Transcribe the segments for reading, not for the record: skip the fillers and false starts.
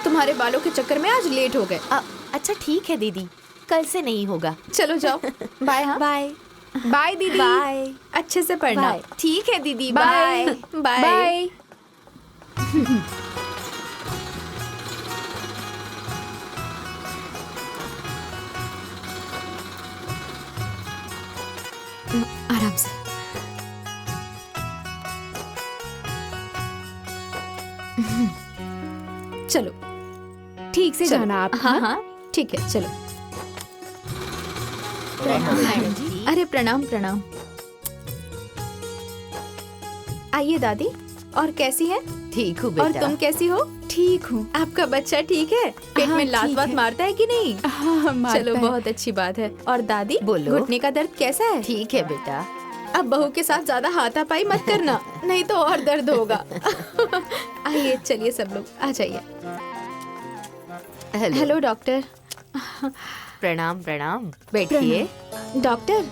तुम्हारे बालों के चक्कर में आज लेट हो गए। अच्छा ठीक है दीदी, कल से नहीं होगा। चलो जाओ। बाय। हाँ बाय बाय दीदी। बाय। अच्छे से पढ़ना। बाय। ठीक है दीदी, बाय बाय। बाय। आराम से। चलो ठीक से जाना आप। हाँ हाँ ठीक है चलो। अरे प्रणाम प्रणाम। आइए दादी। और कैसी है? ठीक हूँ और बेटा। तुम कैसी हो? ठीक हूँ। आपका बच्चा ठीक है? पेट हाँ, में लात ठीक वात है। मारता है कि नहीं? हाँ, मारता चलो है। बहुत अच्छी बात है। और दादी बोलो। घुटने का दर्द कैसा है? ठीक है बेटा। अब बहू के साथ ज्यादा हाथापाई मत करना, नहीं तो और दर्द होगा। आइए चलिए सब लोग आ जाइए। Hello doctor. प्रणाम प्रणाम, बैठिए। डॉक्टर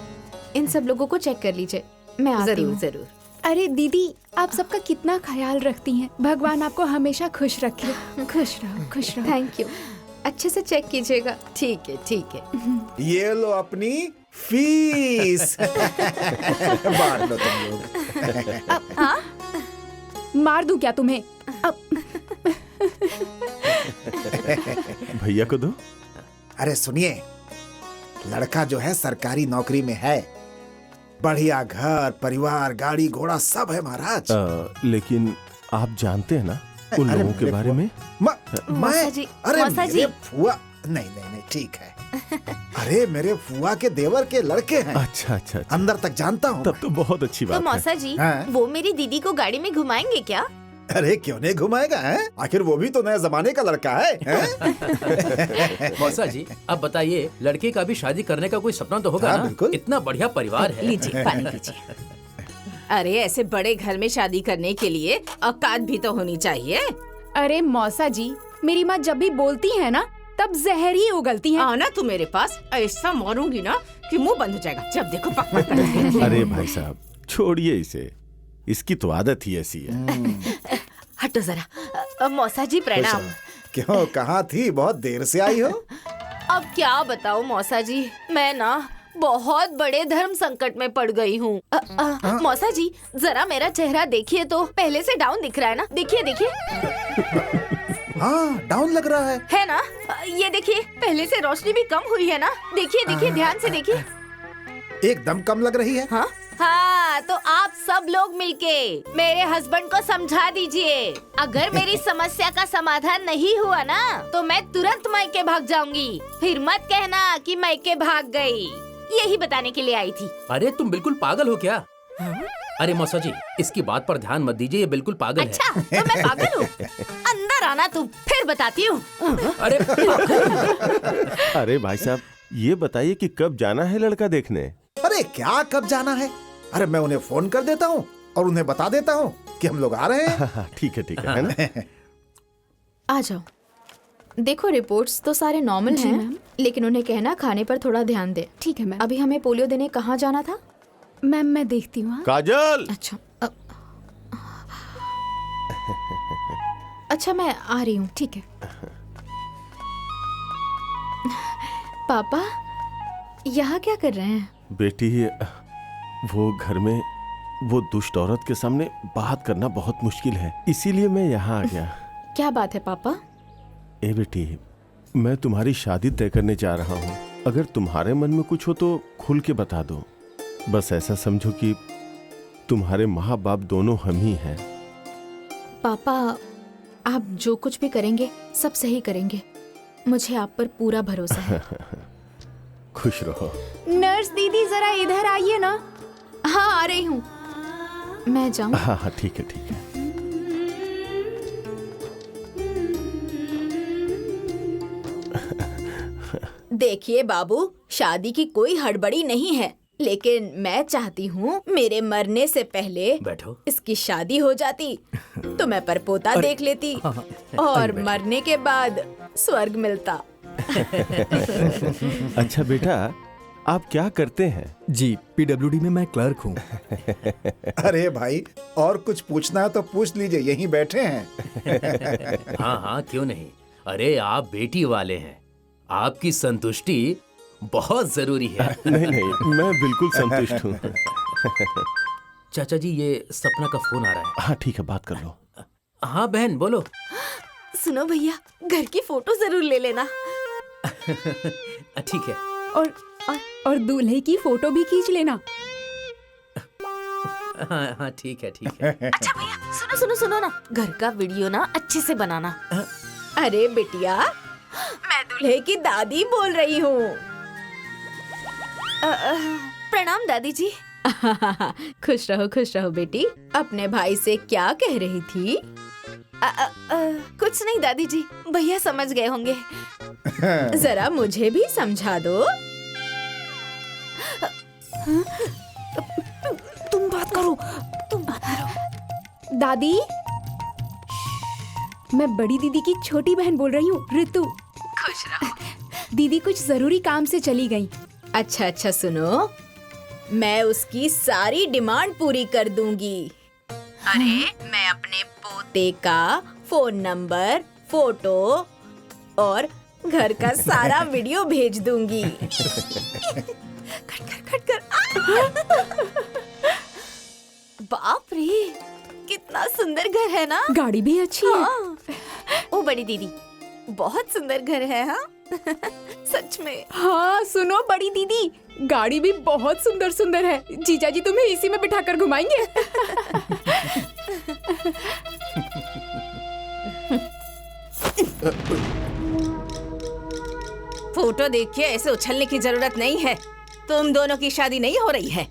इन सब लोगों को चेक कर लीजिए, मैं आती जरूर हूँ। जरूर। अरे दीदी, आप सबका कितना ख्याल रखती हैं। भगवान आपको हमेशा खुश रखे। खुश रहो, खुश रहो। Thank you. अच्छे से चेक कीजिएगा। ठीक है ठीक है। ये लो अपनी फीस। बांट लो तुम लोग। मार दूं क्या तुम्हें? भैया को दो। अरे सुनिए, लड़का जो है सरकारी नौकरी में है, बढ़िया घर परिवार गाड़ी घोड़ा सब है महाराज। लेकिन आप जानते हैं ना उन अरे लोगों के मेरे बारे में? मौसा जी, अरे मौसा मेरे जी। फुआ नहीं नहीं नहीं ठीक है। अरे मेरे फुआ के देवर के लड़के हैं। अच्छा अच्छा अच्छा। अंदर तक जानता हूँ। तब तो बहुत अच्छी तो बात है। मौसा जी, हाँ? वो मेरी दीदी को गाड़ी में घुमाएंगे क्या? अरे क्यों नहीं घुमाएगा है? आखिर वो भी तो नए जमाने का लड़का है, हैं? मौसा जी, अब बताइए, लड़के का भी शादी करने का कोई सपना तो होगा हाँ, ना? बिल्कुल। इतना बढ़िया परिवार है। लीजिए पानी पीजिए। अरे ऐसे बड़े घर में शादी करने के लिए औकात भी तो होनी चाहिए। अरे मौसा जी, मेरी माँ जब भी बोलती है ना तब जहर ही उगलती है। आना तू मेरे पास, ऐसा मारूंगी ना कि मुंह बंद हो जाएगा। जब देखो पक पक पक। अरे भाई साहब छोड़िए इसे, इसकी तो आदत ही ऐसी है। हटो जरा। मौसा जी प्रणाम। क्यों कहाँ थी? बहुत देर से आई हो। अब क्या बताऊं मौसा जी, मैं ना बहुत बड़े धर्म संकट में पड़ गई हूँ। मौसा जी जरा मेरा चेहरा देखिए तो, पहले से डाउन दिख रहा है ना? देखिए देखिए। हाँ डाउन लग रहा है ना? ये देखिए, पहले से रोशनी भी कम हुई है ना? देखिए देखिए, ध्यान से देखिए। एकदम कम लग रही है। हाँ, तो आप सब लोग मिलके मेरे हस्बैंड को समझा दीजिए। अगर मेरी समस्या का समाधान नहीं हुआ ना, तो मैं तुरंत मायके भाग जाऊंगी। फिर मत कहना कि मायके भाग गई। यही बताने के लिए आई थी। अरे तुम बिल्कुल पागल हो क्या? अरे मौसा जी, इसकी बात पर ध्यान मत दीजिए, ये बिल्कुल पागल अच्छा, तो मैं पागल हूँ? अंदर आना तुम, फिर बताती हूँ। है। अरे अरे भाई साहब ये बताइए कि कब जाना है लड़का देखने? अरे क्या कब जाना है? अरे मैं उन्हें फोन कर देता हूँ और उन्हें बता देता हूँ कि हम लोग आ रहे हैं। ठीक है ना? आ जाओ। देखो रिपोर्ट्स तो सारे नॉर्मल जी, हैं, मैम। लेकिन उन्हें कहना खाने पर थोड़ा ध्यान दे। ठीक है मैम। अभी हमें पोलियो देने कहाँ जाना था? मैम मैं देखती हूँ। हाँ? काजल। अच्छा अच्छा मैं आ रही हूँ। ठीक है। पापा यहाँ क्या कर रहे हैं? बेटी वो घर में वो दुष्ट औरत के सामने बात करना बहुत मुश्किल है, इसीलिए मैं यहाँ आ गया। क्या बात है पापा? ए बेटी, मैं तुम्हारी शादी तय करने जा रहा हूँ। अगर तुम्हारे मन में कुछ हो तो खुल के बता दो। बस ऐसा समझो कि तुम्हारे माँ बाप दोनों हम ही हैं। पापा आप जो कुछ भी करेंगे सब सही करेंगे, मुझे आप पर पूरा भरोसा है। खुश रहो। नर्स दीदी जरा इधर आइए ना। हाँ आ रही हूँ। मैं जाऊँ? हाँ ठीक है ठीक है। देखिए बाबू, शादी की कोई हड़बड़ी नहीं है, लेकिन मैं चाहती हूँ मेरे मरने से पहले बैठो। इसकी शादी हो जाती तो मैं परपोता देख लेती और मरने के बाद स्वर्ग मिलता। अच्छा बेटा, आप क्या करते हैं? जी पीडब्ल्यूडी में मैं क्लर्क हूँ। अरे भाई, और कुछ पूछना है तो पूछ लीजिए, यहीं बैठे हैं। हाँ हाँ क्यों नहीं। अरे आप बेटी वाले हैं, आपकी संतुष्टि बहुत जरूरी है। नहीं नहीं, मैं बिल्कुल संतुष्ट हूँ। चाचा जी, ये सपना का फोन आ रहा है। हाँ ठीक है, बात कर लो। हाँ बहन बोलो। सुनो भैया, घर की फोटो जरूर ले लेना। ठीक है। और दूल्हे की फोटो भी खींच लेना। हाँ हाँ ठीक है ठीक है। अच्छा भैया, सुनो सुनो सुनो ना, घर का वीडियो ना अच्छे से बनाना। अरे बिटिया, मैं दूल्हे की दादी बोल रही हूँ। प्रणाम दादी जी। खुश रहो बेटी। अपने भाई से क्या कह रही थी? कुछ नहीं दादी जी, भैया समझ गए होंगे। जरा मुझे भी समझा दो। तुम बात करो, तुम बात करो। दादी, मैं बड़ी दीदी की छोटी बहन बोल रही हूँ, ऋतु। खुश रहो। दीदी कुछ जरूरी काम से चली गई। अच्छा सुनो, मैं उसकी सारी डिमांड पूरी कर दूंगी। अरे मैं अपने पोते का फोन नंबर, फोटो और घर का सारा वीडियो भेज दूंगी। खट। बाप रे, कितना सुंदर घर है ना। गाड़ी भी अच्छी है। हाँ। ओ बड़ी दीदी, बहुत सुंदर घर है। हाँ सच में। हाँ सुनो बड़ी दीदी, गाड़ी भी बहुत सुंदर सुंदर है। जीजा जी तुम्हें इसी में बिठाकर घुमाएंगे। फोटो देख के ऐसे उछलने की जरूरत नहीं है। तुम दोनों की शादी नहीं हो रही है।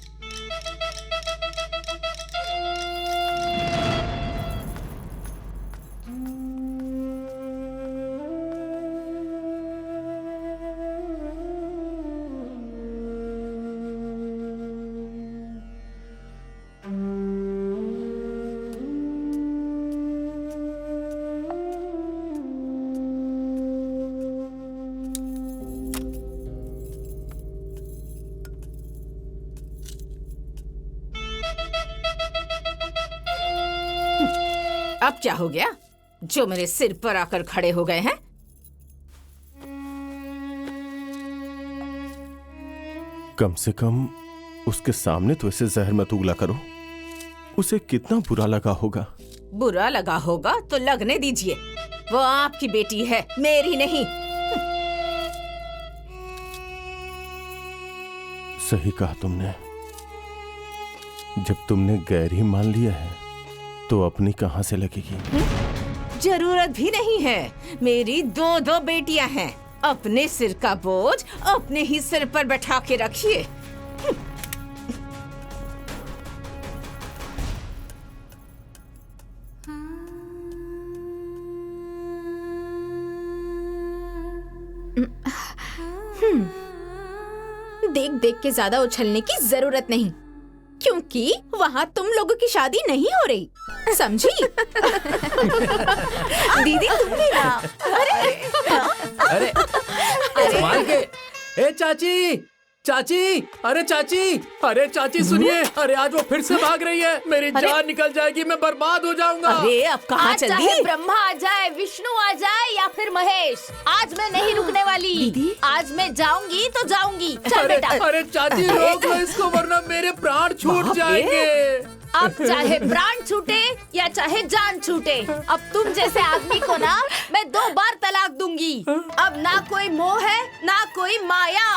अब क्या हो गया जो मेरे सिर पर आकर खड़े हो गए हैं? कम से कम उसके सामने तो ऐसे जहर मत उगला करो। उसे कितना बुरा लगा होगा। बुरा लगा होगा तो लगने दीजिए। वो आपकी बेटी है, मेरी नहीं। सही कहा तुमने। जब तुमने गैर ही मान लिया है तो अपनी कहां से लगेगी? जरूरत भी नहीं है। मेरी दो बेटियां हैं। अपने सिर का बोझ अपने ही सिर पर बैठा के रखिए। देख देख के ज्यादा उछलने की जरूरत नहीं, क्योंकि वहाँ तुम लोगों की शादी नहीं हो रही, समझी? दीदी तुम भी ना। अरे संभाल के। ए चाची, चाची, अरे चाची सुनिए। अरे आज वो फिर से भाग रही है। मेरी जान निकल जाएगी, मैं बर्बाद हो जाऊंगा। अरे अब कहाँ आज चल चाहे दी? ब्रह्मा आ जाए, विष्णु आ जाए या फिर महेश, आज मैं नहीं रुकने वाली। दीदी? आज मैं जाऊंगी तो जाऊंगी। चल अरे बेटा। अरे चाची रोक लो इसको, वरना मेरे प्राण छूट बाप रे। जाएंगे। अब चाहे प्राण छूटे या चाहे जान छूटे, अब तुम जैसे आदमी को ना मैं 2 बार तलाक दूंगी। अब ना कोई मोह है ना कोई माया।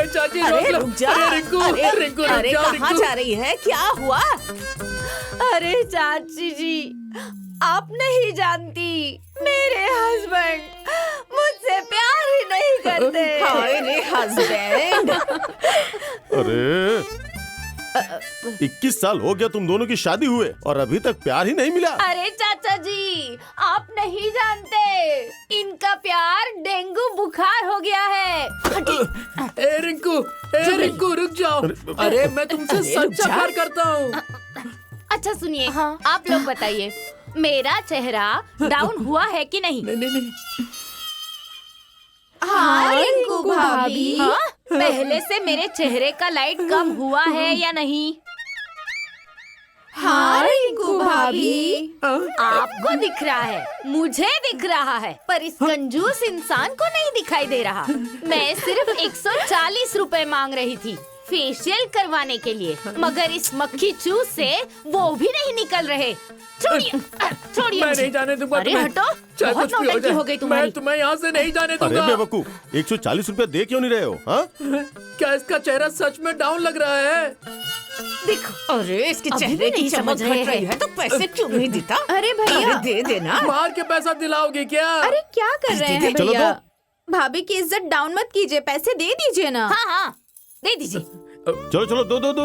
चाची रोक अरे लो। रुक जा। अरे रिंकू, रिंकू रुक अरे जाओ, कहाँ रिंकू। जा रही है? क्या हुआ? अरे चाची जी, आप नहीं जानती, मेरे हस्बैंड मुझसे प्यार ही नहीं करते। हाय रे हस्बैंड। अरे 21 साल हो गया तुम दोनों की शादी हुए और अभी तक प्यार ही नहीं मिला। अरे चाचा जी, आप नहीं जानते, इनका प्यार डेंगू बुखार हो गया है। ए रिंकू रुक जाओ। अरे मैं तुमसे सच्चा प्यार करता हूँ। अच्छा सुनिए, आप लोग बताइए, मेरा चेहरा डाउन हुआ है कि नहीं? नहीं। हाँ रिंकू भाभी, पहले से मेरे चेहरे का लाइट कम हुआ है या नहीं? हाँ रिंकू भाभी। आपको दिख रहा है, मुझे दिख रहा है, पर इस कंजूस इंसान को नहीं दिखाई दे रहा। मैं सिर्फ 140 रुपए मांग रही थी फेशियल करवाने के लिए, मगर इस मक्खी चूस से वो भी नहीं निकल रहे। छोड़िए, छोड़िए मैं मुझे। नहीं जाने दूंगा अरे तुम्हें। हटो, चाहे बहुत कुछ भी हो नौटंकी जाए, हो गई तुम्हारी। मैं तुम्हें यहाँ से नहीं जाने अरे दूंगा। बेवकूफ, 140 रुपया दे क्यों नहीं रहे हो? हाँ? क्या इसका चेहरा सच में डाउन लग रहा है? देखो, अरे इसके अभी चेहरे भी की नहीं चमक समझ रहे घट रही हैं। है तो पैसे क्यों नहीं देता? अरे भैया। अरे दे देना। मार के पैसा दिलाओगे क्या? अरे क्या कर रहे हैं चलो भैया? भाभी की इज्जत डाउन मत कीजिए, पैसे दे दीजिए ना। हाँ हाँ दे दीजिए। चलो चलो, दो दो दो।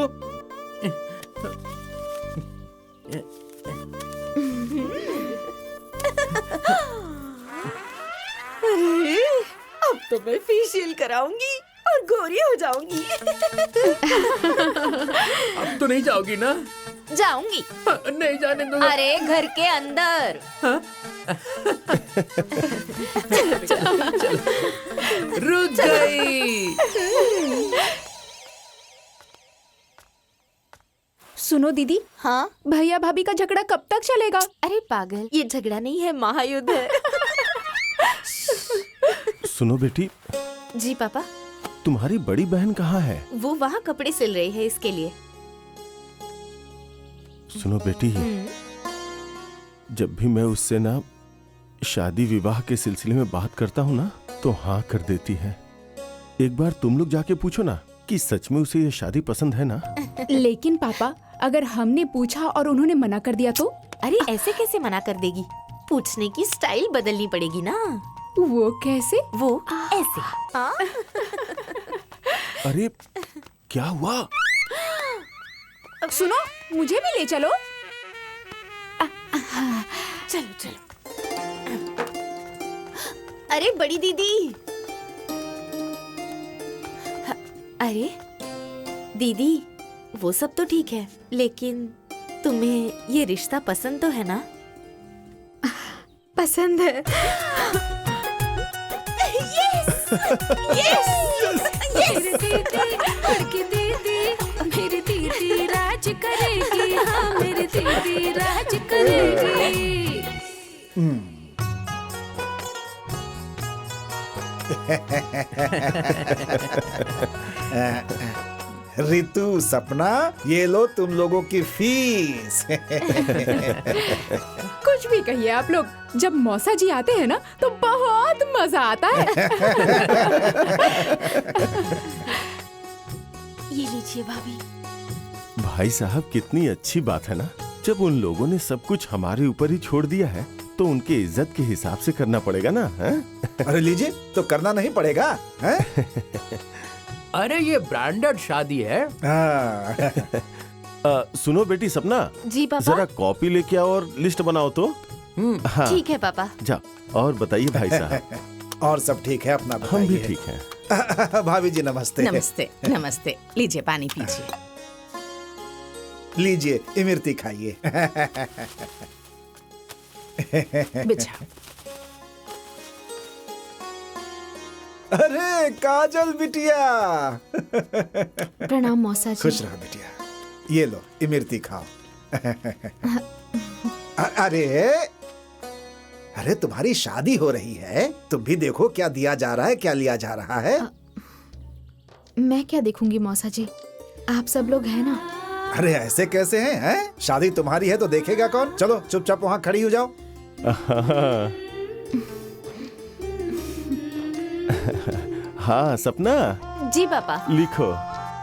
अरे अब तो मैं फेशियल कराऊंगी और गोरी हो जाऊंगी। अब तो नहीं जाओगी ना? जाऊंगी। नहीं जाने दूंगा। अरे घर के अंदर। रुक गई। सुनो दीदी, हाँ भैया भाभी का झगड़ा कब तक चलेगा? अरे पागल, ये झगड़ा नहीं है, महायुद्ध है। सुनो बेटी, जी पापा। तुम्हारी बड़ी बहन कहाँ है? वो वहाँ कपड़े सिल रही है, इसके लिए। सुनो बेटी, जब भी मैं उससे ना शादी विवाह के सिलसिले में बात करता हूँ ना, तो हाँ कर देती है। एक बार तुम लोग जाके पूछो ना कि सच में उसे ये शादी पसंद है ना? लेकिन पापा, अगर हमने पूछा और उन्होंने मना कर दिया तो? अरे ऐसे कैसे मना कर देगी? पूछने की स्टाइल बदलनी पड़ेगी ना। वो कैसे? वो ऐसे। अरे क्या हुआ? सुनो, मुझे भी ले चलो। चलो चलो। अरे बड़ी दीदी। अरे दीदी, वो सब तो ठीक है, लेकिन तुम्हें ये रिश्ता पसंद तो है ना? पसंद है। मेरी दीदी राज करेगी, हाँ मेरी दीदी राज करेगी। रितु, सपना, ये लो तुम लोगों की फीस। कुछ भी कहिए आप लोग, जब मौसा जी आते हैं ना तो बहुत मजा आता है। ये लीजिए भाभी। भाई साहब, कितनी अच्छी बात है ना। जब उन लोगों ने सब कुछ हमारे ऊपर ही छोड़ दिया है, तो उनके इज्जत के हिसाब से करना पड़ेगा ना। है? अरे लीजिए, तो करना नहीं पड़ेगा है? अरे ये ब्रांडेड शादी है। हाँ। सुनो बेटी सपना, जी पापा। जरा कॉपी लेके आओ और लिस्ट बनाओ तो। हाँ, ठीक है पापा। जाओ और बताइए भाई साहब। और सब ठीक है? अपना हम भी बताइए। ठीक हैं। भाभी जी नमस्ते। नमस्ते नमस्ते। लीजिए पानी पीजिए। लीजिए इमरती खाइए। बिछा। अरे काजल बिटिया। प्रणाम मौसा जी। खुश रहो बिटिया, ये लो इमरती खाओ। अरे अरे तुम्हारी शादी हो रही है, तुम भी देखो क्या दिया जा रहा है, क्या लिया जा रहा है। मैं क्या देखूंगी मौसा जी, आप सब लोग हैं ना। अरे ऐसे कैसे हैं? शादी तुम्हारी है तो देखेगा कौन? चलो चुपचाप वहाँ खड़ी हो जाओ। हाँ सपना, जी पापा। लिखो।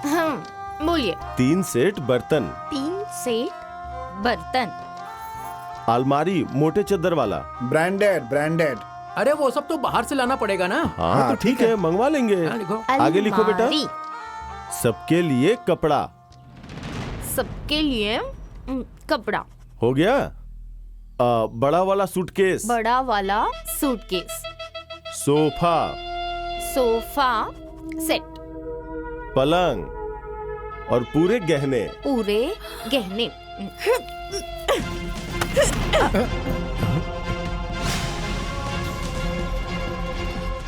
हाँ बोलिए। 3 सेट बर्तन, 3 सेट बर्तन, अलमारी मोटे चद्दर वाला। Branded branded. अरे वो सब तो बाहर से लाना पड़ेगा ना। हाँ तो ठीक है, मंगवा लेंगे। हाँ, लिखो। आगे लिखो बेटा। अलमारी। सबके लिए कपड़ा सबके लिए कपड़ा। हो गया। बड़ा वाला सूटकेस, बड़ा वाला सूटकेस, सोफा, सोफा सेट, पलंग और पूरे गहने। पूरे गहने।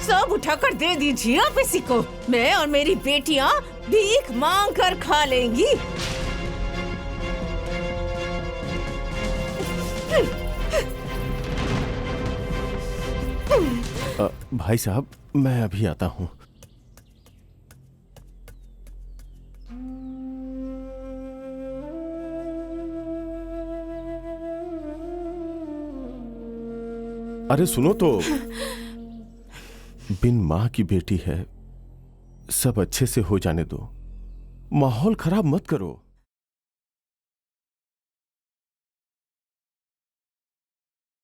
सब उठाकर दे दीजिए आप इसी को। मैं और मेरी बेटियां भीख मांग कर खा लेंगी। भाई साहब, मैं अभी आता हूँ। अरे सुनो तो, बिन मां की बेटी है, सब अच्छे से हो जाने दो, माहौल खराब मत करो।